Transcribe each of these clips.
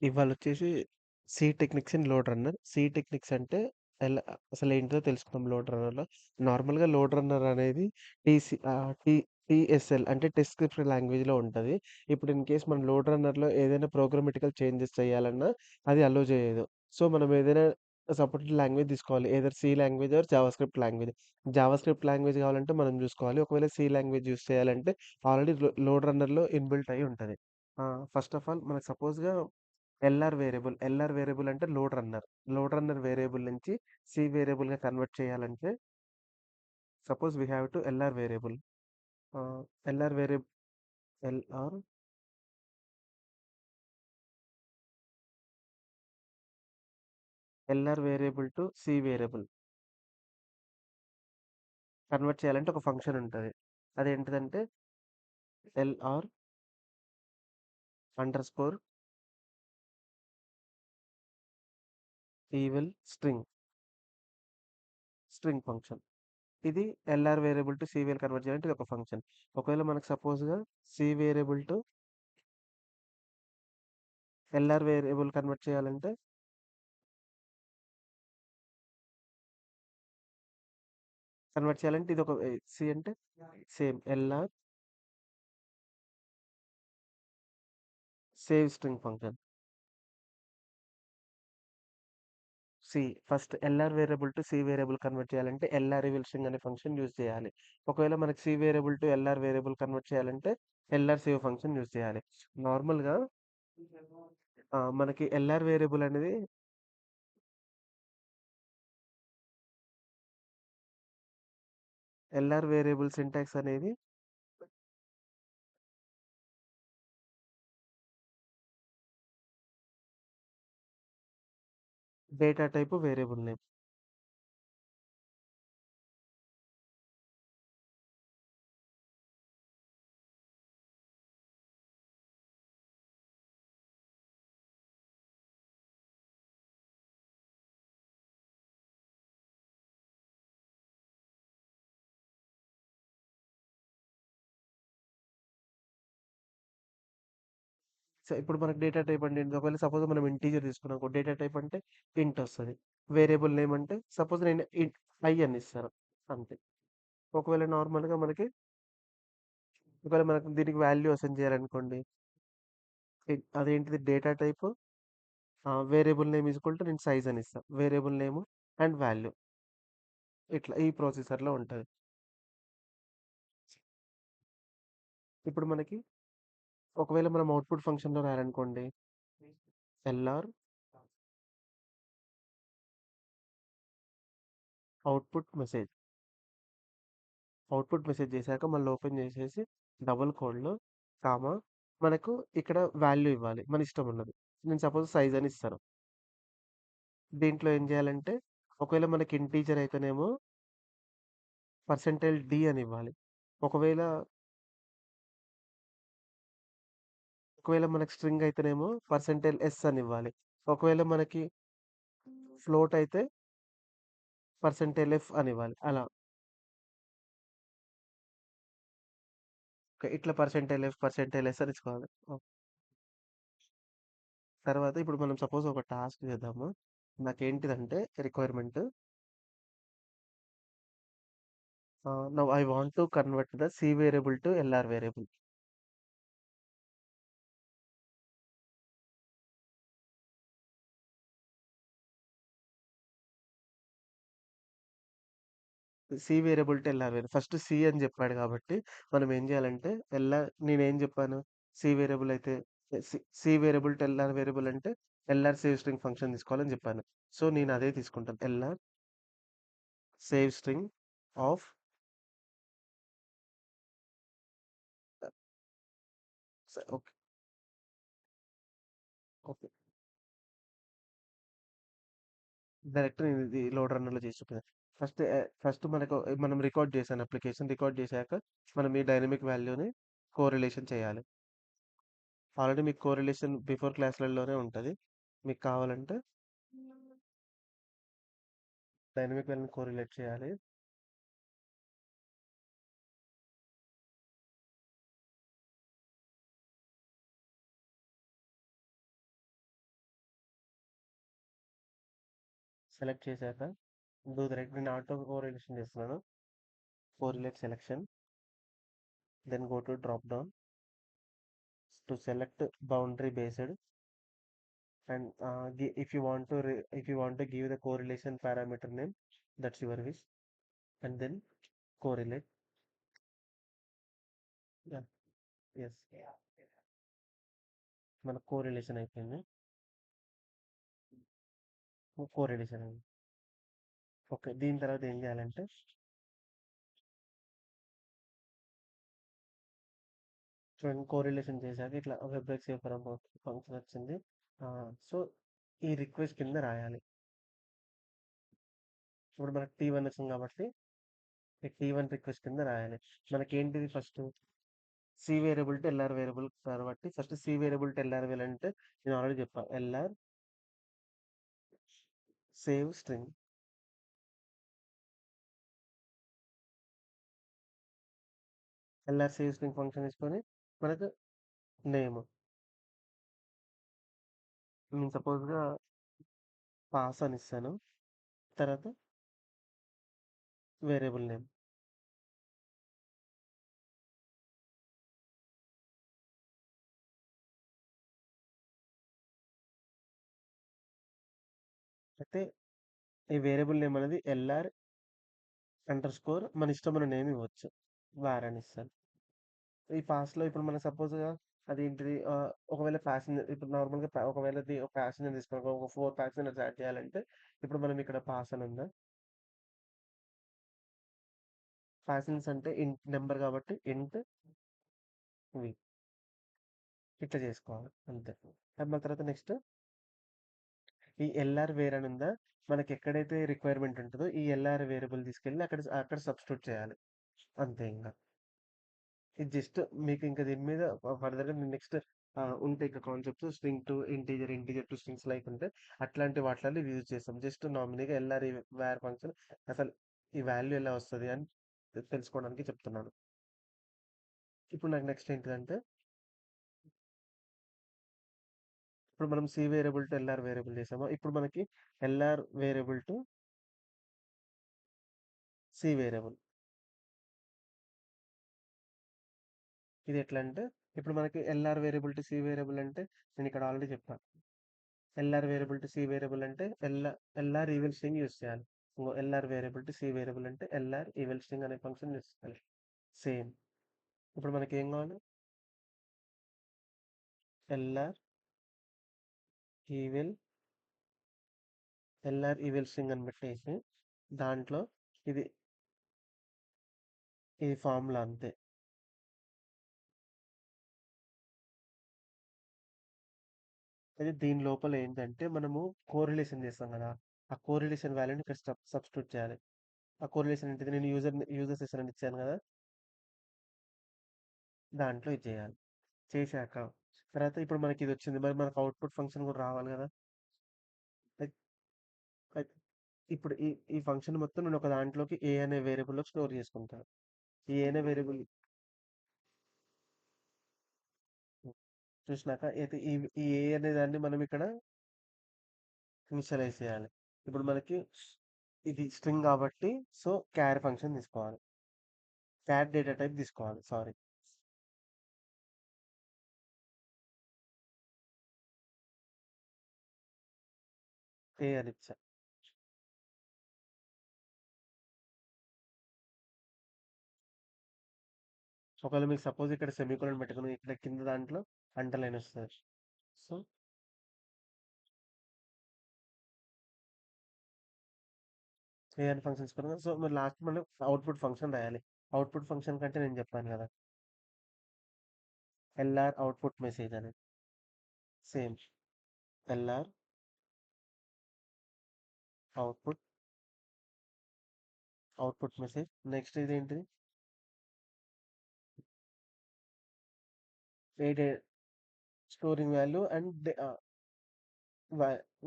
ఇవాళొచ్చేసి C techniques in LoadRunner. C techniques అంటే ఎలా అసలేంటో తెలుసుకుందాం లోడ్ రన్నర్‌లో. నార్మల్‌గా లోడ్ రన్నర్ అనేది టీఎస్ఎల్ అంటే టెస్ట్ స్క్రిప్ట్ లాంగ్వేజ్‌లో ఉంటది. ఇప్పుడు ఇన్ కేస్ మనం లోడ్ రన్నర్‌లో ఏదైనా ప్రోగ్రామాటికల్ చేంజెస్ చేయాలన్నా అది అలో చేయదు. సో, మనం ఏదైనా సపోర్టెడ్ లాంగ్వేజ్ తీసుకోవాలి. Either C language or JavaScript language. JavaScript language కావాలంటే మనం చూసుకోవాలి. ఒకవేళ సి లాంగ్వేజ్ యూజ్ చేయాలంటే ఆల్రెడీ లోడ్ రన్నర్‌లో ఇన్‌బిల్ట్ అయ్యి ఉంటది. ఫస్ట్ ఆఫ్ ఆల్ మనకు సపోజ్‌గా ఎల్ఆర్ వేరియబుల్ అంటే load runner. Load runner variable నుంచి సి వేరియబుల్‌గా కన్వర్ట్ చేయాలంటే suppose we have to LR variable. LR variable LR LR variable to C variable convert చేయాలంటే ఒక ఫంక్షన్ ఉంటది. అదేంటిదంటే LR under score evil string function. ఇది LR variable to C variable convert చేయాలంటే ఇది ఒక ఫంక్షన్. ఒకవేళ మనకు సపోజ్‌గా C variable to LR variable convert చేయాలంటే ఇదొక సి అంటే same LR save string function. C first LR variable to C variable convert చేయాలంటే ఎల్ఆర్ రివీల్ స్ట్రింగ్ అనే ఫంక్షన్ యూజ్ చేయాలి. ఒకవేళ మనకి C variable to LR variable convert చేయాలంటే LR save function use చేయాలి. నార్మల్‌గా మనకి ఎల్ఆర్ వేరియబుల్ సింటాక్స్ అనేది data type variable name. So, ఇప్పుడు మనకు డేటా టైప్ అంటే ఏంటి? ఒకవేళ సపోజ్ మనం ఇంటిజర్ తీసుకున్నామనుకో డేటా టైప్ అంటే ఇంట్ వస్తది. వేరియబుల్ నేమ్ అంటే సపోజ్ నేను ఐ అని ఇస్తాను. అంతే. ఒకవేళ నార్మల్‌గా ఒకవేళ మనకు దీనికి వాల్యూ అసైన్ చేయాలనుకోండి. అదేంటిది data type variable name equal to నేను సైజ్ అని ఇస్తా. వేరియబుల్ నేమ్ అండ్ వాల్యూ ఇట్లా ఈ ప్రాసెసర్‌లో ఉంటది. ఇప్పుడు మనకి ఒకవేళ మనం అవుట్‌పుట్ ఫంక్షన్‌లో రాయాలనుకోండి. LR output message. Output message చేశాక మళ్ళీ ఓపెన్ చేసేసి డబుల్ కోడ్‌లో కామా మనకు ఇక్కడ వాల్యూ ఇవ్వాలి. మన ఇష్టం ఉన్నది. నేను సపోజ్ సైజ్ అని ఇస్తాను. దీంట్లో ఏం చేయాలంటే ఒకవేళ మనకి ఇంటీజర్ అయితేనేమో పర్సెంటేజ్ డి అని ఇవ్వాలి. ఒకవేళ ఒకవేళ మనకి స్ట్రింగ్ అయితేనేమో పర్సెంటేజ్ ఎస్ అని ఇవ్వాలి. ఒకవేళ మనకి ఫ్లోట్ అయితే పర్సెంటేజ్ ఎఫ్ అని ఇవ్వాలి. అలా ఇట్లా పర్సెంటేజ్ ఎఫ్, పర్సెంటేజ్ ఎస్ అని ఇచ్చుకోవాలి. తర్వాత ఇప్పుడు మనం సపోజ్ ఒక టాస్క్ చేద్దాము. నాకేంటిదంటే requirement now I want to convert the C variable to LR variable. C variable to LR variable. First C అని చెప్పాడు కాబట్టి మనం ఏం చేయాలంటే నేనేం చెప్పాను? సి వేరియబుల్ అయితే C variable to LR variable అంటే ఎల్ఆర్ సేవ్ స్ట్రింగ్ ఫంక్షన్ తీసుకోవాలని చెప్పాను. సో నేను అదే తీసుకుంటాను. LR save string of okay. Okay. Direct నేను ఇది లోడ్ రన్నర్‌లో చేసి చూపిస్తాను. ఫస్ట్ మనం రికార్డ్ చేశాను అప్లికేషన్. రికార్డ్ చేశాక మనం ఈ డైనమిక్ వాల్యూని కోరిలేషన్ చేయాలి. ఆల్రెడీ మీకు కోరిలేషన్ బిఫోర్ క్లాస్‌లలోనే ఉంటది. మీకు కావాలంటే డైనమిక్ వాల్యూని కోరిలేట్ చేయాలి. సెలెక్ట్ చేశాక డూ ద రైట్, నేను ఆటో కోరిలేషన్ చేస్తున్నాను. Correlate selection, then go to drop down to select boundary based, and if you want to give the correlation parameter name, that's your wish, and then correlate. Yeah, yes, మన correlation అయిపోయింది. Correlation అయింది. Okay, దీని తర్వాత ఏం చేయాలంటే చూడండి, correlation చేశాక ఇట్లా వెబ్ సేవ్ ఫంక్షన్ వచ్చింది. సో ఈ రిక్వెస్ట్ కింద రాయాలి. ఇప్పుడు మనకి T1 వచ్చింది కాబట్టి ఈ T1 రిక్వెస్ట్ కింద రాయాలి. మనకి ఏంటిది first C variable to LR variable కాబట్టి first C variable to LR variable అంటే నేను ఆల్రెడీ చెప్పాను, LR save string. LR save string function తీసుకొని మనకు నేమ్, నేను సపోజ్గా పాస్ అని ఇస్తాను. తర్వాత వేరియబుల్ నేమ్, అయితే ఈ వేరియబుల్ నేమ్ అనేది ఎల్ఆర్ అండర్ స్కోర్ మన ఇష్టమైన నేమ్ ఇవ్వచ్చు, వార్ అని ఇస్తాను. ఈ పాస్లో ఇప్పుడు మనం సపోజ్గా అదేంటిది ఒకవేళ ప్యాసింజర్, ఇప్పుడు నార్మల్గా ఒకవేళ ఒక ప్యాసింజర్ తీసుకున్నాం, ఒక 4 ప్యాసింజర్స్ యాడ్ చేయాలంటే ఇప్పుడు మనం ఇక్కడ పాస్ అని ఉందా, ప్యాసింజర్స్ అంటే ఇంట్ నెంబర్ కాబట్టి ఇంట్ వి ఇట్లా చేసుకోవాలి అంతే. మళ్ళీ తర్వాత నెక్స్ట్ ఈ ఎల్ఆర్ వేర్ అని ఉందా, మనకి ఎక్కడైతే రిక్వైర్మెంట్ ఉంటుందో ఈ ఎల్ఆర్ వేరియబుల్ తీసుకెళ్ళి అక్కడ అక్కడ సబ్స్టిట్యూట్ చేయాలి అంతే. ఇంకా ఇది జస్ట్ మీకు ఇంకా దీని మీద ఫర్దర్గా నెక్స్ట్ ఉంటాయి ఇంకా concepts, string to integer, integer to strings like ఉంటే అట్లాంటి వాటిలో యూజ్ చేస్తాం. జస్ట్ నామినీగా ఎల్ఆర్ వేర్ ఫంక్షన్ అసలు ఈ వాల్యూ ఎలా వస్తుంది అని తెలుసుకోవడానికి చెప్తున్నాను. ఇప్పుడు నాకు నెక్స్ట్ ఏంటిదంటే ఇప్పుడు మనం C variable to LR variable చేసాము, ఇప్పుడు మనకి LR variable to C variable. ఇది ఎట్లా అంటే ఇప్పుడు మనకి LR variable to C variable అంటే నేను ఇక్కడ ఆల్రెడీ చెప్పాను. LR variable to C variable అంటే ఎల్ఆర్ ఈవెల్ స్ట్రింగ్ యూస్ చేయాలి. ఇంకో LR variable to C variable అంటే ఎల్ఆర్ ఈవెల్ స్ట్రింగ్ అనే ఫంక్షన్ యూస్ చేయాలి. సేమ్. ఇప్పుడు మనకి ఏం కావాలి, ఎల్ఆర్ ఈవెల్ స్ట్రింగ్ అని పెట్టేసి దాంట్లో ఇది ఇది ఫార్ములా అంతే. అయితే దీని లోపల ఏంటంటే మనము కోరిలేషన్ చేస్తాం కదా, ఆ కోరిలేషన్ వాల్యూని ఇక్కడ సబ్స్టిట్యూట్ చేయాలి. ఆ కోరిలేషన్ ఏంటిది, నేను యూజర్ సెషన్ అని ఇచ్చాను కదా, దాంట్లో ఇది చేయాలి. చేశాక తర్వాత ఇప్పుడు మనకి ఇది వచ్చింది, మరి మనకు అవుట్పుట్ ఫంక్షన్ కూడా రావాలి కదా. అయి- అయి- ఇప్పుడు ఈ ఫంక్షన్ మొత్తం నేను ఒక దాంట్లోకి ఏ అనే వేరియబుల్లో స్టోర్ చేసుకుంటాను. ఈ ఏ అనే వేరియబుల్ చూసినాక అయితే ఈ ఏ అనే దాన్ని మనం ఇక్కడ ఇనిషియలైజ్ చేయాలి. ఇప్పుడు మనకి ఇది స్ట్రింగ్ కాబట్టి సో క్యార్ ఫంక్షన్ తీసుకోవాలి, క్యార్ డేటా టైప్ తీసుకోవాలి, సారీ. ఏ అని ఇచ్చా. ఒకవేళ మీకు సపోజ్ ఇక్కడ సెమీకోలన్ పెట్టుకుని ఇక్కడ కింద దాంట్లో అండర్లైన్ వస్తుంది. సో ఏ అని ఫంక్షన్ తీసుకున్నాం, సో మరి లాస్ట్ మనం అవుట్పుట్ ఫంక్షన్ రాయాలి. అవుట్పుట్ ఫంక్షన్ కంటే నేను చెప్పాను కదా ఎల్ఆర్ అవుట్పుట్ మెసేజ్ అని, same LR output message. Next ఇదేంటిది, eight storing value and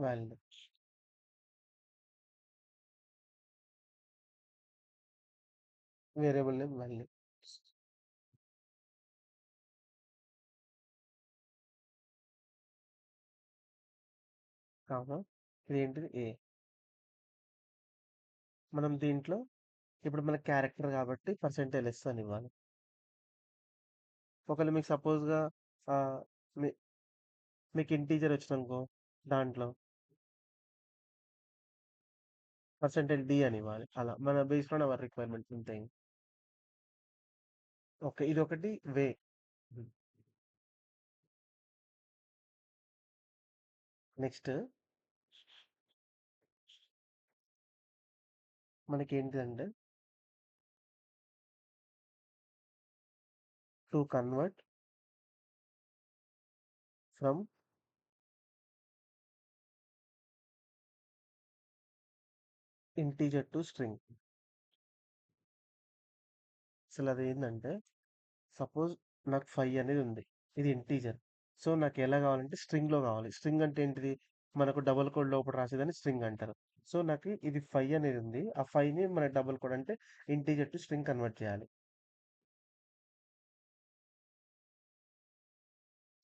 value variable name value. Comma ఇదేంటిది ఏ. మనం దీంట్లో ఇప్పుడు మన క్యారెక్టర్ కాబట్టి పర్సెంటేజ్ లెస్ అని ఇవ్వాలి. ఒకవేళ మీకు సపోజ్‌గా ఆహ్, మీ మీకు ఇంటీజర్ వచ్చిందనుకో దాంట్లో పర్సెంటేజ్ డి అని ఇవ్వాలి. అలా మన బేస్డ్ ఆన్ అవర్ రిక్వైర్మెంట్స్ అంతే. ఓకే. ఇదొకటి వే. హ్మ్. నెక్స్ట్ మనకేంటిదంటే to convert from integer to string. అసలదేందంటే సపోజ్ నాకు 5 అనేది ఉంది. ఇది ఇంటీజర్. సో, నాకెలా గావాలంటే స్ట్రింగ్‌లో గావాలి. స్ట్రింగ్ అంటే ఏంటిది? మనకు డబుల్ కోడ్ లోపల రాసేదాన్ని స్ట్రింగ్ అంటారు. సో, నాకు ఇది 5 అనేది ఉంది. ఆ 5ని మన డబుల్ కోడ్ అంటే ఇంటీజర్ టు స్ట్రింగ్ కన్వర్ట్ చేయాలి.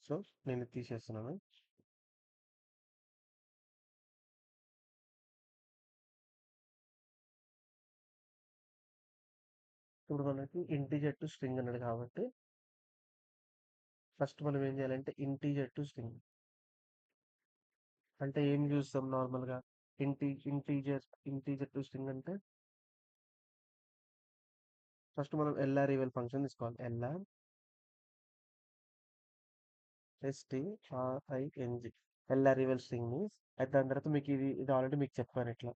సో, నేను ఇది తీసేస్తున్నాను. ఇప్పుడు మనకి ఇంటీజర్ టు స్ట్రింగ్ అన్నాడు కాబట్టి ఫస్ట్ మనం ఏం చేయాలంటే ఇంటీజర్ టు స్ట్రింగ్ అంటే ఏం చూస్తాం నార్మల్‌గా ఇంటీజర్ టు స్ట్రింగ్ అంటే ఫస్ట్ మనం ఎల్ఆర్ ఈవెల్ ఫంక్షన్ తీసుకోవాలి. ఎల్ఆర్ ఎస్టీఆర్ఐఎన్జి ఎల్ఆర్ ఈవెల్ స్ట్రింగ్‌ని అయితే దాని తర్వాత మీకు ఇది ఆల్రెడీ మీకు చెప్పాను ఇట్లా.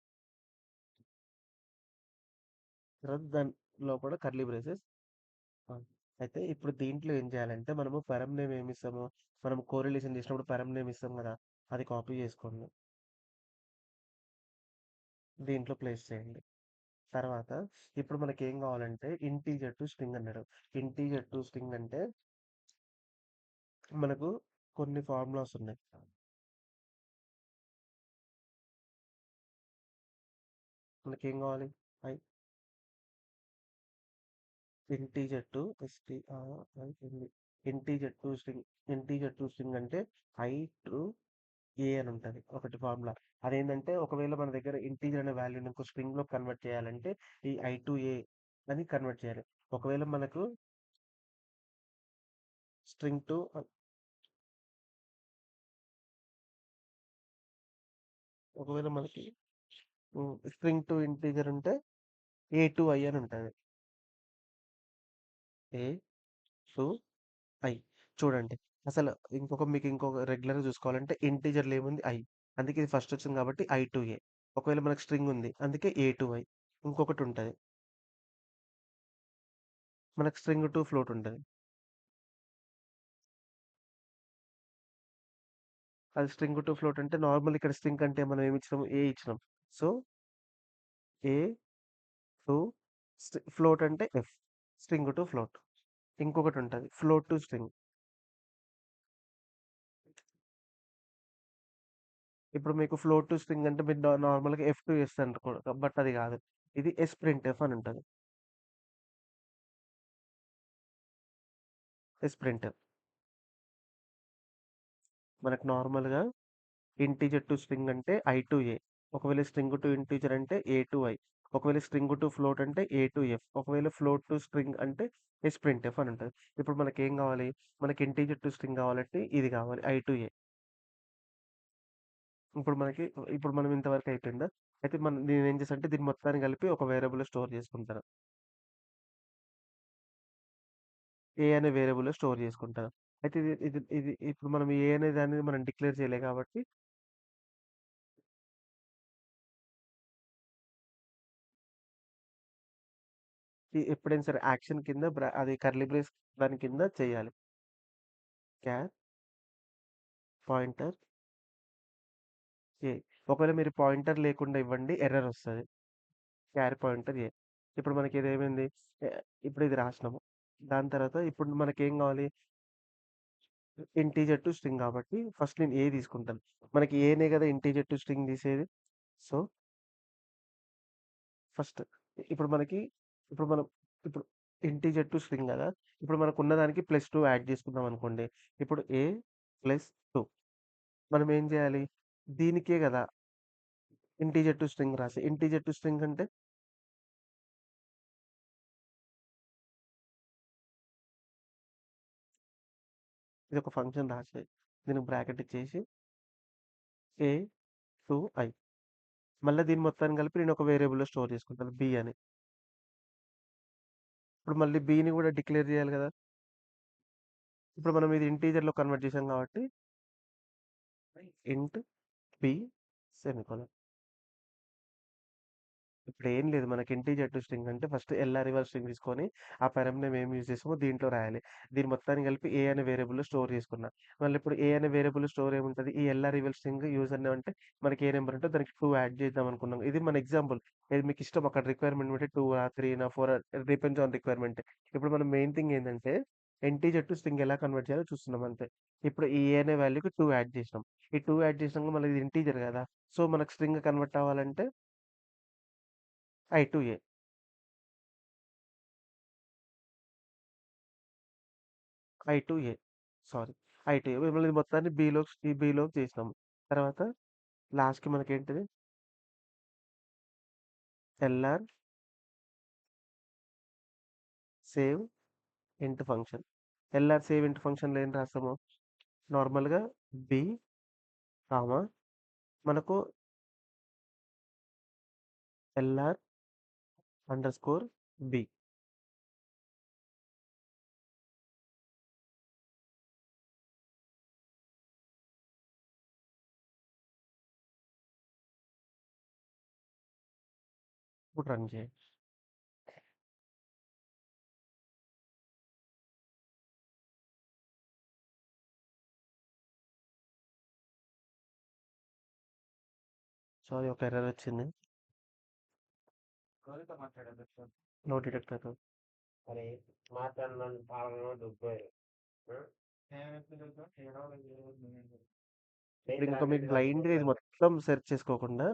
తర్వాత దాని లోపల కర్లీ బ్రేసెస్. ఆ! అయితే ఇప్పుడు దీంట్లో ఏం చేయాలంటే మనము పరమ్ నేమ్ ఏమి ఇస్తాము? మనం కోరిలేషన్ చేసినప్పుడు పరమ్ నేమ్ ఇస్తాం కదా! అది కాపీ చేసుకోండి. దీంట్లో ప్లేస్ చేయండి. తర్వాత ఇప్పుడు మనకేం కావాలంటే ఇంటీజర్ టు స్ట్రింగ్ అన్నాడు. ఇంటీజర్ టు స్ట్రింగ్ అంటే మనకు కొన్ని ఫార్ములాస్ ఉన్నాయి. మనకేం కావాలి? I integer to S T R I N G integer to string అంటే ఐ టు ఏ అని ఉంటది. ఒకటి ఫార్ములా. అదేంటంటే ఒకవేళ మన దగ్గర ఇంటీజర్ అనే వాల్యూని ఇంకో స్ట్రింగ్‌లో కన్వర్ట్ చేయాలంటే ఈ ఐ టు ఏ అని కన్వర్ట్ చేయాలి. ఒకవేళ మనకు స్ట్రింగ్ టు ఒకవేళ మనకి స్ట్రింగ్ టు ఇంటీజర్ ఉంటే ఏ టు ఐ అని ఉంటది. ఏ టు ఐ. చూడండి. అసలు మీకు ఇంకొక రెగ్యులర్‌గా చూసుకోవాలంటే ఇంటిజర్‌లో ఏముంది? ఐ. అందుకే ఇది ఫస్ట్ వచ్చింది కాబట్టి ఐ టు ఏ. ఒకవేళ మనకు స్ట్రింగ్ ఉంది. అందుకే ఏ టు ఐ. ఇంకొకటుంటది. మనకు స్ట్రింగ్ టు ఫ్లోట్ ఉంటది. అది స్ట్రింగ్ టు ఫ్లోట్ అంటే నార్మల్ ఇక్కడ స్ట్రింగ్ అంటే మనం ఏమి ఇచ్చినాం? ఏ ఇచ్చినాం. సో, ఏ టు ఫ్లోట్ అంటే ఎఫ్. String to float. ఇంకొకటుంటది. Float to string. ఇప్పుడు మీకు ఫ్లోట్ టు స్ట్రింగ్ అంటే మీరు నార్మల్‌గా ఎఫ్ టు ఎస్ అంటారు. బట్ అది కాదు. ఇది ఎస్ ప్రింట్ ఎఫ్ అని ఉంటది. S print. మనకు నార్మల్‌గా ఇంటిజర్ టు స్ట్రింగ్ అంటే ఐ టు ఏ. ఒకవేళ స్ట్రింగ్ టు ఇంటిజర్ అంటే ఏ టు ఐ. ఒకవేళ స్ట్రింగ్ టు ఫ్లోట్ అంటే ఏ టు ఎఫ్. ఒకవేళ ఫ్లోట్ టు స్ట్రింగ్ అంటే ఎస్ ప్రింట్ ఎఫ్ అని ఉంటది. ఇప్పుడు మనకేం కావాలి? మనకి ఇంటిజర్ టు స్ట్రింగ్ కావాలంటే ఇది కావాలి ఐ టు ఏ. ఇప్పుడు మనకి ఇప్పుడు మనం ఇంతవరకు అయిపోయిందా? అయితే నేనేం చేశానంటే దీన్ని మొత్తాన్ని కలిపి ఒక వేరియబుల్‌లో స్టోర్ చేసుకుంటాను. ఏ అనే వేరియబుల్‌లో స్టోర్ చేసుకుంటాను. అయితే ఇది ఇప్పుడు మనం ఏ అనే దాన్ని మనం డిక్లేర్ చేయలే కాబట్టి ఎప్పుడైనా సరే యాక్షన్ కింద అది కర్లీ బ్రేస్ దాని కింద చేయాలి. క్యార్ పాయింటర్ ఏ. ఒకవేళ మీరు పాయింటర్ లేకుండా ఇవ్వండి ఎర్రర్ వస్తది. క్యార్ పాయింటర్ ఏ. ఇప్పుడు మనకి ఇదేమైంది? ఎ ఇప్పుడు ఇది రాసినాము. దాని తర్వాత ఇప్పుడు మనకేం కావాలి? ఇంటిజర్ టు స్ట్రింగ్ కాబట్టి ఫస్ట్ నేను ఏ తీసుకుంటాను. మనకి ఏనే కదా ఇంటిజర్ టు స్ట్రింగ్ తీసేది. సో, ఫస్ట్ ఇప్పుడు మనకి ఇప్పుడు మనం ఇప్పుడు ఇంటిజర్ టు స్ట్రింగ్ కదా! ఇప్పుడు మనకున్న దానికి +2 యాడ్ చేసుకున్నాం అనుకోండి. ఇప్పుడు ఏ ప్లస్ 2 మనం ఏం చేయాలి? దీనికే కదా ఇంటిజర్ టు స్ట్రింగ్ రాసి ఇంటిజర్ టు స్ట్రింగ్ అంటే ఇది ఒక ఫంక్షన్ రాసేయి. దీనికి బ్రాకెట్ ఇచ్చేసి ఏ టు ఐ. మళ్ళీ దీని మొత్తాన్ని కలిపి నేను ఒక వేరియబుల్‌లో స్టోర్ చేసుకుంటాను బి అని. ఇప్పుడు మళ్ళీ బిని కూడా డిక్లేర్ చేయాలి కదా! ఇప్పుడు మనం ఇది ఇంటీజర్‌లో కన్వర్ట్ చేసాం కాబట్టి ఇంట్ బి సెమికోలన్. ఇప్పుడు ఏం లేదు, మనకి ఇంటీజర్ టు స్ట్రింగ్ అంటే ఫస్ట్ ఎల్ఆర్ రివర్స్ స్ట్రింగ్ తీసుకొని ఆ పారామీటర్ నేమ్ ఏం యూజ్ చేసామో దీంట్లో రాయాలి. దీని మొత్తాన్ని కలిపి ఏ అనే వేరియబుల్‌లో స్టోర్ చేసుకున్నా. మళ్ళీ ఇప్పుడు ఏ అనే వేరియబుల్ స్టోర్ ఏముంటది? ఈ LR reverse string user name అంటే మనకి ఏ నెంబర్ ఉంటే దానికి 2 యాడ్ చేద్దాం అనుకున్నాం. ఇది మన ఎగ్జాంపుల్. ఇది మీకు ఇష్టం అక్కడ రిక్వైర్మెంట్ బట్టి 2 3 4 డిపెండ్స్ ఆన్ రిక్వైర్మెంట్. ఇప్పుడు మనం మెయిన్ థింగ్ ఏందంటే ఇంటీజర్ టు స్ట్రింగ్ ఎలా కన్వర్ట్ చేయాలో చూస్తున్నాం అంతే. ఇప్పుడు ఈ ఏ అనే వాల్యూకి 2 యాడ్ చేసినాం. ఈ 2 యాడ్ చేసినాక మళ్ళీ ఇది ఇంటీజర్ కదా! సో మనకు స్ట్రింగ్ కన్వర్ట్ అవ్వాలంటే I to A. I to A. Sorry. I to A. మళ్ళీ ఇది మొత్తాన్ని బీలోకి చేసినాము. తర్వాత లాస్ట్‌కి మనకేంటిది? LR save int function. LR save int ఫంక్షన్‌లో ఏం రాస్తాము? నార్మల్‌గా బి కామా మనకు ఎల్ఆర్ అండర్ స్కోర్ బి. ఇప్పుడు రన్ చేయండి. సారీ, ఒక ఎర్రర్ వచ్చింది. No detector. ఇప్పుడు ఇంకా మీకు బ్లైండ్‌గా ఇది మొత్తం సెర్చ్ చేసుకోకుండా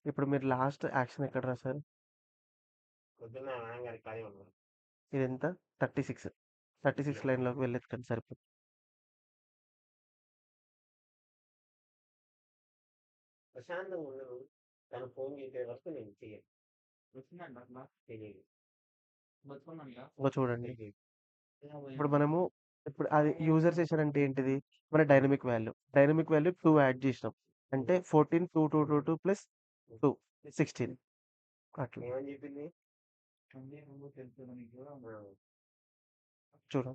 ఇప్పుడు మీరు లాస్ట్ యాక్షన్ ఎక్కడ రాసారు? ఇదెంత? 36. 36 లైన్‌లోకి వెళ్ళెత్తుకండి సరిపోతుంది. ఇంగో చూడండి. ఇప్పుడు మనము ఇప్పుడు అది యూజర్ సెషన్ అంటే ఏంటిది? మన dynamic value. Dynamic value 2 add చేసినాం. అంటే 14 2, 2, 2, 2 ప్లస్ 2 16 అట్లా. చూడు.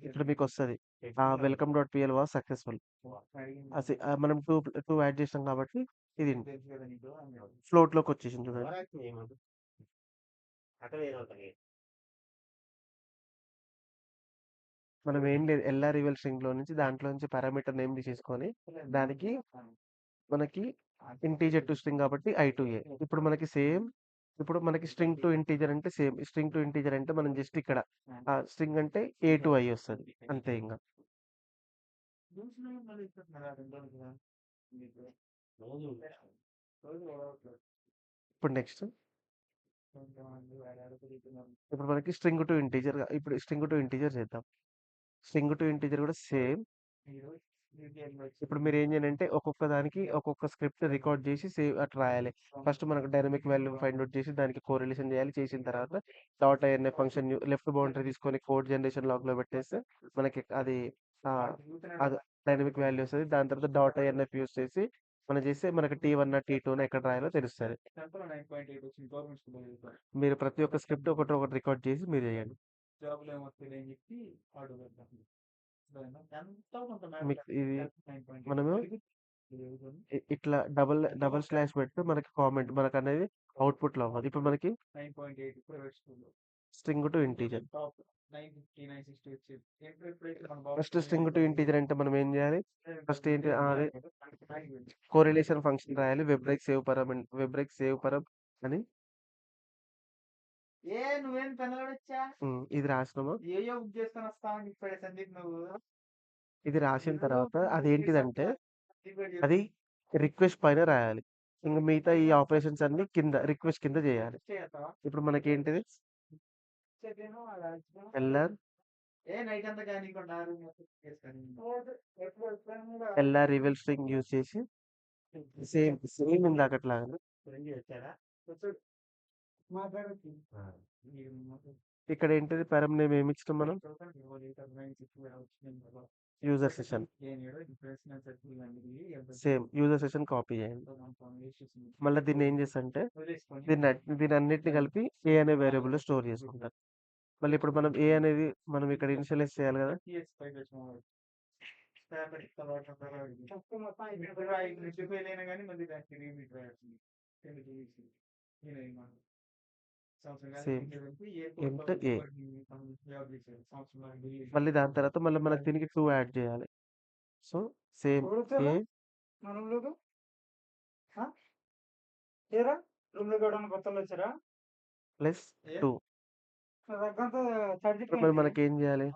ఇప్పుడు మీకొస్తది. Welcome dot PL was successful. మనం 2 యాడ్ చేసినాం కాబట్టి ఇది ఫ్లోట్‌లోకొచ్చేసింది చూడండి. మనం ఏం లేదు, ఎల్ఆర్ రివెల్ స్ట్రింగ్‌లో నుంచి దాంట్లో నుంచి పారామీటర్ నేమ్ తీసేసుకొని దానికి మనకి ఇంటీజర్ టు స్ట్రింగ్ కాబట్టి ఐ టు ఏ. ఇప్పుడు మనకి సేమ్ ఇప్పుడు మనకి స్ట్రింగ్ టు ఇంటీజర్ అంటే సేమ్. స్ట్రింగ్ టు ఇంటీజర్ అంటే మనం జస్ట్ ఇక్కడ స్ట్రింగ్ అంటే ఏ టు ఐ వస్తది. అంతే ఇంగ. ఇప్పుడు నెక్స్ట్ ఇప్పుడు మనకి స్ట్రింగ్ టు ఇంటీజర్ చేద్దాం. స్ట్రింగ్ టు ఇంటీజర్ కూడా సేమ్. ఇప్పుడు మీరు ఏం చేయాలంటే ఒక్కొక్క దానికి ఒక్కొక్క స్క్రిప్ట్ రికార్డ్ చేసి సేవ్ అట్లా రాయాలి. ఫస్ట్ మనకు డైనమిక్ వాల్యూ ఫైండ్ అవుట్ చేసి దానికి కోరిలేషన్ చేయాలి. చేసిన తర్వాత డాట్ అనే ఫంక్షన్ లెఫ్ట్ బౌండరీ తీసుకొని కోడ్ జనరేషన్ లాగ్‌లో పెట్టేస్తే మనకి అది అది డైనమిక్ వాల్యూ వస్తది. దాని తర్వాత డాట్ ఐఎన్ఎఫ్ యూజ్ చేసి మనం చేస్తే మనకి టీ1 టీ2 ఎక్కడ రాయాలో తెలుస్తది. మీరు ప్రతి ఒక్క స్క్రిప్ట్ ఒకటి ఒకటి రికార్డ్ చేసి మీరు చేయండి. మీకు ఇది మనము ఇట్లా డబల్ స్లాష్ పెడితే మనకి కామెంట్ మనకనేది అవుట్‌పుట్‌లో అవ్వదు. ఇప్పుడు మనకి string to integer. First string to integer అంటే మనం ఏం చేయాలి? ఫస్ట్ ఏంటి అదే కోరిలేషన్ ఫంక్షన్ రాయాలి. వెబ్‌రెక్ సేవ్ పరం అని. ఇది రాసినామా? ఇది రాసిన తర్వాత అదేంటిదంటే అది రిక్వెస్ట్ పైన రాయాలి. ఇంక మిగతా ఈ ఆపరేషన్స్ అన్నీ కింద రిక్వెస్ట్ కింద చేయాలి. ఇప్పుడు మనకేంటిది? ఎల్ఆర్ ఎల్ఆర్ రివెల్ స్ట్రింగ్ యూజ్ చేసి సేమ్ ఇందాకట్లాగానే ఇక్కడ ఏంటిది పారామ్ నేమ్ ఏమి ఇచ్చినాం మనం? User session. Same user session copy చేయండి. మళ్ళీ దీన్ని ఏం చేస్తా అంటే దీన్ని అన్నిటిని కలిపి ఏ అనే వేరియబుల్ స్టోర్ చేసుకుంటారు. మళ్ళీ ఇప్పుడు మనం ఏ అనేది మనం ఇక్కడ ఇనిషియలైజ్ చేయాలి కదా. సేమ్ ఇంట్ ఏ. మళ్ళీ దాని తర్వాత మళ్ళీ మనకు దీనికి 2 యాడ్ చేయాలి. సో సేమ్ ఏ ప్లస్ 2. ఇప్పుడు మరి మనకి ఏం చేయాలి?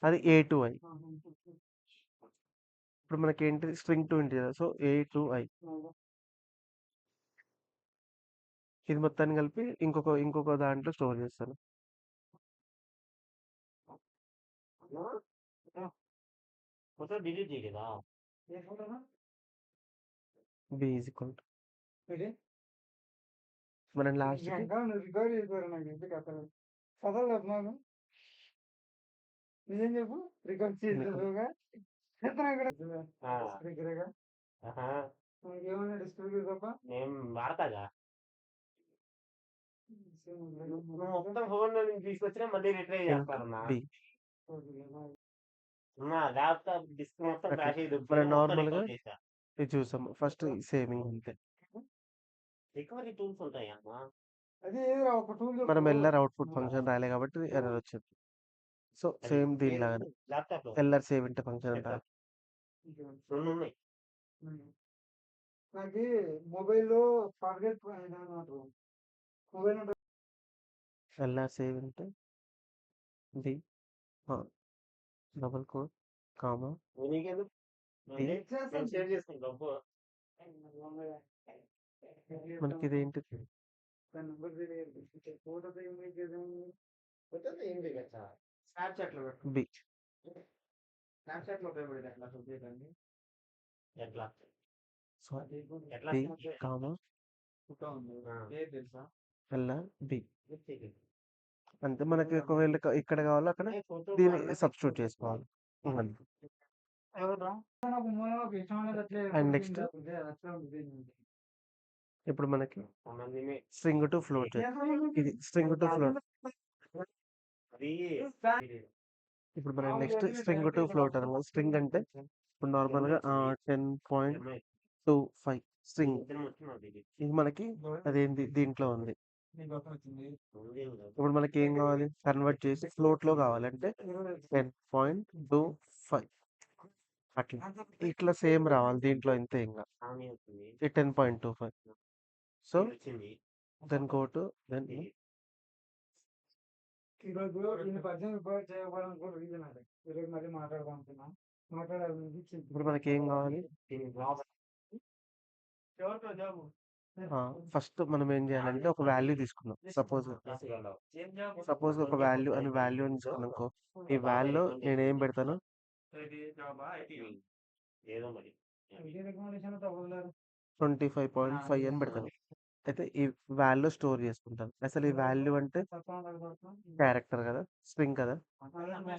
అది A2I. ఇప్పుడు మనకి ఏంటిది స్ట్రింగ్ 2 ఇంటి కదా. So A2I. ఇది మొత్తాన్ని కలిపి ఇంకొక దాంట్లో స్టోర్ చేస్తాను. బి ఈజ్ ఈక్వల్ టు మనం లాస్ట్ మనం నార్మల్ గా ఇది చూసాం ఫస్ట్ సేవింగ్ అంతే. మనం ఎల్ఆర్ అవుట్పుట్ ఫంక్షన్ రాయలే కాబట్టి ఎర్రర్ వచ్చింది. సో సేమ్ దీనిలాగానే ఎల్ఆర్ సేవ్ ఇంటే ఫంక్షన్ అంటారు. LR save int the double code comma మనకి ఇదేంటి B so B comma LR B అంతే. మనకి ఒకవేళ ఇక్కడ కావాలో అక్కడ దీన్ని సబ్స్టిట్యూట్ చేసుకోవాలి. అండ్ నెక్స్ట్ ఇప్పుడు మనకి స్ట్రింగ్ టు ఫ్లోట్. ఇది స్ట్రింగ్ టు ఫ్లోట్. ఇప్పుడు మనం నెక్స్ట్ స్ట్రింగ్ టు ఫ్లోట్ అనమాట. స్ట్రింగ్ అంటే ఇప్పుడు నార్మల్ గా 10.25 స్ట్రింగ్. ఇది మనకి అదేంటి దీంట్లో ఉంది. ఇప్పుడు మనకి ఏం కావాలి? కన్వర్ట్ చేసి ఫ్లోట్ లో కావాలంటే 10.25 అట్లా ఇట్లా సేమ్ రావాలి దీంట్లో ఇంతే. ఇంకా 10.25. So then go to then ఇప్పుడు మనకి ఏం కావాలి? ఫస్ట్ మనం ఏం చేయాలంటే ఒక వాల్యూ తీసుకుందాం. సపోజ్ ఒక వాల్యూ తీసుకున్నానుకో, ఈ వాల్యూ నేను ఏం పెడతాను? 25.5 అని పెడతాను. అయితే ఈ వాల్యూ స్టోర్ చేసుకుంటాను. అసలు ఈ వాల్యూ అంటే క్యారెక్టర్ కదా, స్ట్రింగ్ కదా.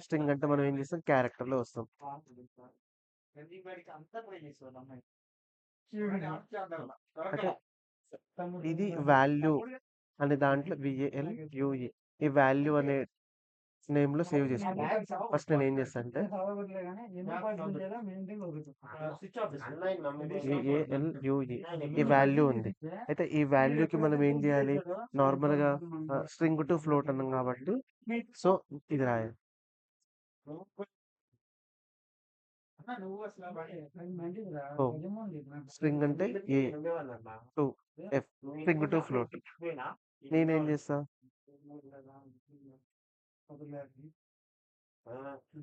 స్ట్రింగ్ అంటే మనం ఏం చేస్తాం? క్యారెక్టర్ లో వస్తాం. అంటే ఇది వాల్యూ అనే దాంట్లో VALUE ఈ వాల్యూ అనే నేమ్ లో సేవ్ చేసుకుంటాం. ఫస్ట్ నేను ఏం చేస్తాను అంటే VALUE ఈ వాల్యూ ఉంది. అయితే ఈ వాల్యూకి మనం ఏం చేయాలి? నార్మల్ గా స్ట్రింగ్ టు ఫ్లోట్ అన్నాం కాబట్టి సో ఇది రాయాలి. స్ట్రింగ్ అంటే స్ట్రింగ్ టు ఫ్లోట్. నేనేం చేస్తా?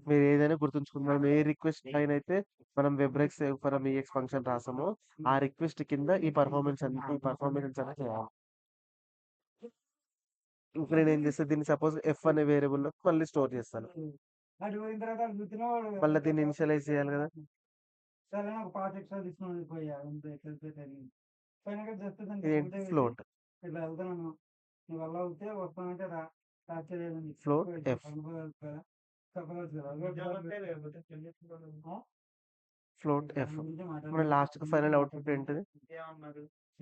మీరు ఏదైనా గుర్తుంచుకుందాం. ఏ రిక్వెస్ట్ పైన అయితే మనం వెబ్రెక్స్ ఫర్ EX ఫంక్షన్ రాసామో ఆ రిక్వెస్ట్ కింద ఈ పర్ఫార్మెన్స్ అనేది చేయాలి. ఇప్పుడు నేను ఏం చేస్తాను? దీన్ని సపోజ్ ఎఫ్ అనే వేరియబుల్ లో మళ్ళీ స్టోర్ చేస్తాను. మళ్ళీ దీన్ని ఇనిషియలైజ్ చేయాలి కదా. Float float F, float F. మన లాస్ట్ ఫైనల్ అవుట్పుట్ ఏంటిది?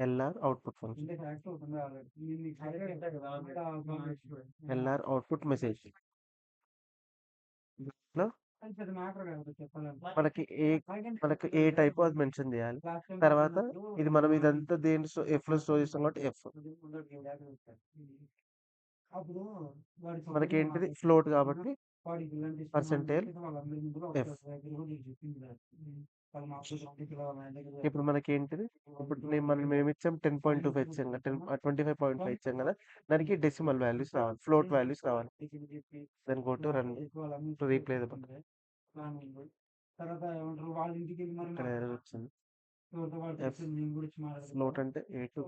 LR output function, LR output message. లో మనకి ఏ టైప్ అది మెన్షన్ చేయాలి. తర్వాత ఇది మనం ఇదంతా దేని ఎఫ్ లో స్టోర్ చేస్తాం కాబట్టి ఎఫ్. మనకి ఏంటిది ఫ్లోట్ కాబట్టి పర్సెంటేజ్ ఎఫ్. ఇప్పుడు మనకి ఏంటిది, ఇప్పుడు మనం ఏమి ఇచ్చాం 10.25 ఇచ్చాం కదా, 25.5 ఇచ్చాం కదా, దానికి డెసిమల్ వాల్యూస్ రావాలి, ఫ్లోట్ వాల్యూస్ రావాలి. దాని go to run to replay the button. ఇక్కడ ఎర్రర్ వచ్చింది. ఎఫ్ ఫ్లోట్ అంటే ఏ టు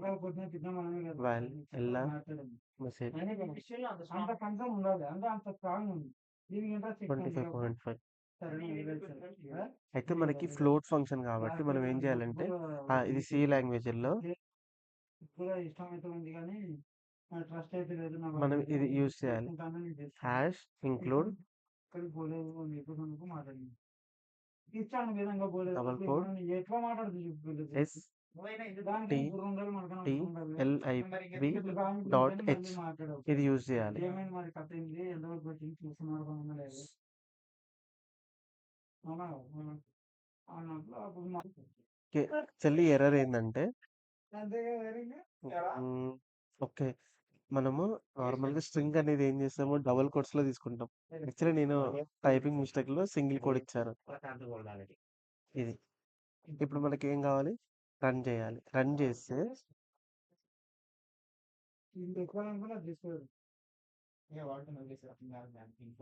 వాల్యూ ఎల్ఆర్ మెసేజ్ 25.5. అయితే మనకి ఫ్లోట్ ఫంక్షన్ కాబట్టి మనం ఏం చేయాలంటే ఇది సి లాంగ్వేజ్ లో మనం ఇది యూజ్ చేయాలి. Hash include double code S T T LIV dot H, ఇది యూజ్ చేయాలి. చెల్లి ఎర్రర్ ఏంటంటే ఓకే, మనము నార్మల్ గా స్ట్రింగ్ అనేది ఏం చేస్తామో డబుల్ కోట్స్ లో తీసుకుంటాం. యాక్చువల్లీ నేను టైపింగ్ మిస్టేక్ లో సింగిల్ కోడ్ ఇచ్చాను. ఇది ఇప్పుడు మనకి ఏం కావాలి, రన్ చేయాలి. రన్ చేస్తే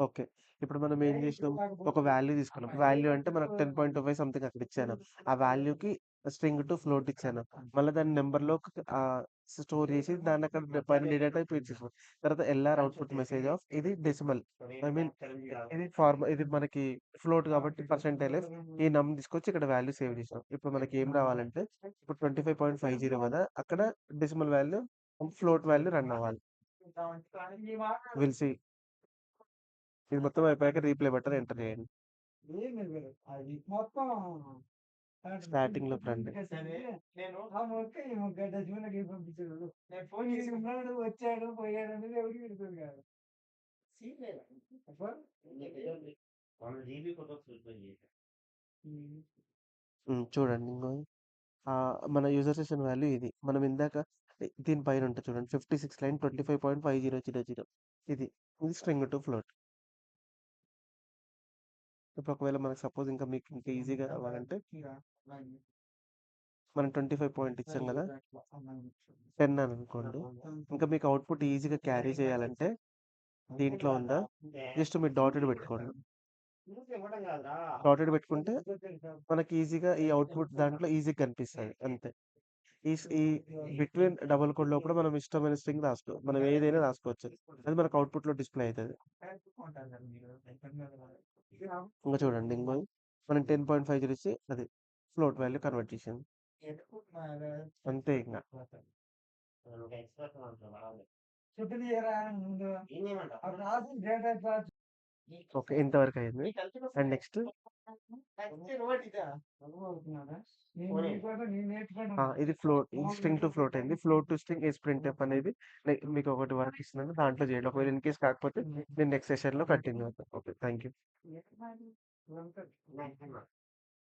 ఓకే, ఇప్పుడు మనం ఏం చేసినాం, ఒక వాల్యూ తీసుకున్నాం. వాల్యూ అంటే మనకు 10.25 సంథింగ్ అక్కడ ఇచ్చాను. ఆ వాల్యూకి స్ట్రింగ్ టు ఫ్లోట్ ఇచ్చాను. మళ్ళీ దాని నెంబర్లో స్టోర్ చేసి దాన్ని అక్కడ పైన డేటా టైప్ ఇచ్చేసాం. తర్వాత ఎల్ఆర్ అవుట్పుట్ మెసేజ్ ఆఫ్, ఇది డెసిమల్, ఐ మీన్ ఇది మనకి ఫ్లోట్ కాబట్టి పర్సెంటేజ్ ఈ నమ్ తీసుకొచ్చి ఇక్కడ వాల్యూ సేవ్ చేసాం. ఇప్పుడు మనకి ఏం రావాలంటే, ఇప్పుడు 25.50 కదా, అక్కడ decimal value float value run అవ్వాలి. విల్ సి, ఇది మొత్తం అయిపోయాక రీప్లే బటన్ ఎంటర్ చేయండి. స్టార్టింగ్ లో రండి. చూడండి ఇంకో మన యూజర్ సెషన్ వాల్యూ ఇది. మనం ఇందాక దీనిపైన ఉంటుంది చూడండి, 56 లైన్ 25.5000. ఇది ఇది స్ట్రింగ్ టు ఫ్లోట్. ఇప్పుడు ఒకవేళ మనకు సపోజ్ ఇంకా మీకు ఇంకా ఈజీగా కావాలంటే, మనం 25 పాయింట్ ఇచ్చాం కదా, 10 అని అనుకోండి. ఇంకా మీకు అవుట్పుట్ ఈజీగా క్యారీ చేయాలంటే దీంట్లో ఉందా, జస్ట్ మీరు డాటెడ్ పెట్టుకోండి. డాటెడ్ పెట్టుకుంటే మనకి ఈజీగా ఈ అవుట్పుట్ దాంట్లో ఈజీగా కనిపిస్తుంది అంతే. ఈ బిట్వీన్ డబుల్ కోడ్ లో కూడా మనం ఇష్టమైన స్ట్రింగ్ మనం ఏదైనా రాసుకోవచ్చు. అది మనకు అవుట్పుట్ లో డిస్ప్లే అవుతుంది. ఇంకా చూడండి, ఇంకో మనం 10.50 ఇచ్చి అది ఫ్లోట్ వాల్యూ కన్వర్ట్ చేసింది అంతే. ఇంకా ఓకే, ఇంతవరకు అయింది. అండ్ నెక్స్ట్ ఇది ఫ్లోట్, స్ట్రింగ్ టు ఫ్లోట్ అయింది. Float to string S printf అనేది మీకు ఒకటి వర్క్ ఇస్తున్నాను, దాంట్లో చేయండి. ఒకవేళ ఇన్ కేస్ కాకపోతే నేను నెక్స్ట్ సెషన్ లో కంటిన్యూ అవుతాను. Okay, thank you.